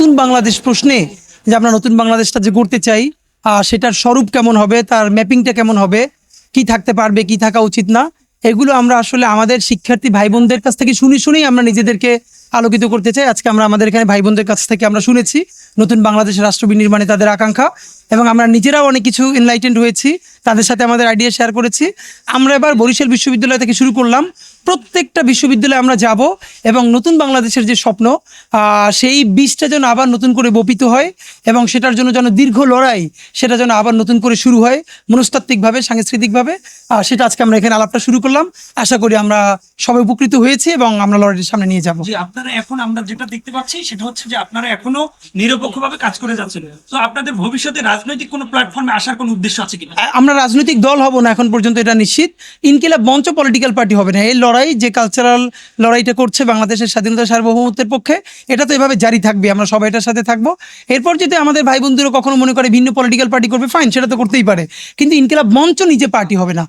নতুন বাংলাদেশ প্রশ্নে যে আমরা নতুন বাংলাদেশটা যে গড়তে চাই সেটার স্বরূপ কেমন হবে, তার ম্যাপিংটা কেমন হবে, কি থাকতে পারবে, কি থাকা উচিত না, এগুলো আমরা আসলে আমাদের শিক্ষার্থী ভাই বোনদের কাছ থেকে শুনেই আমরা নিজেদেরকে আলোকিত করতে চাই। আজকে আমরা আমাদের এখানে ভাই বোনদের কাছ থেকে আমরা শুনেছি নতুন বাংলাদেশের রাষ্ট্র বিনির্মাণে তাদের আকাঙ্ক্ষা, এবং আমরা নিজেরাও অনেক কিছু এনলাইটেন্ড হয়েছি, তাদের সাথে আমাদের আইডিয়া শেয়ার করেছি। আমরা এবার বরিশাল বিশ্ববিদ্যালয় থেকে শুরু করলাম, প্রত্যেকটা বিশ্ববিদ্যালয়ে আমরা যাব এবং নতুন বাংলাদেশের যে স্বপ্ন সেই বীজটা যেন আবার নতুন করে বপিত হয়, এবং সেটার জন্য যেন দীর্ঘ লড়াই সেটা যেন আবার নতুন করে শুরু হয় মনস্তাত্ত্বিকভাবে, সাংস্কৃতিকভাবে। সেটা আজকে আমরা এখানে আলাপটা শুরু করলাম। আশা করি আমরা সবাই উপকৃত হয়েছি এবং আমরা লড়াইয়ের সামনে নিয়ে যাব। যে আপনারা এখন আমরা যেটা দেখতে পাচ্ছি সেটা হচ্ছে যে আপনারা এখনো নিরপেক্ষভাবে কাজ করে যাচ্ছেন, তো আপনাদের ভবিষ্যতে রাজনৈতিক কোনো প্ল্যাটফর্মে আসার কোনো উদ্দেশ্য আছে কিনা? আমরা রাজনৈতিক দল হব না এখন পর্যন্ত, এটা নিশ্চিত। ইনকিলাব মঞ্চ পলিটিক্যাল পার্টি হবে না। এই লড়াই, যে কালচারাল লড়াইটা করছে বাংলাদেশের স্বাধীনতা সার্বভৌমত্বের পক্ষে, এটা তো এভাবে জারি থাকবে, আমরা সবাই এটার সাথে থাকবো। এরপর যদি আমাদের ভাই বন্ধুরা কখনো মনে করে ভিন্ন পলিটিক্যাল পার্টি করবে, ফাইন, সেটা তো করতেই পারে, কিন্তু ইনকিলাব মঞ্চ নিজে পার্টি হবে না।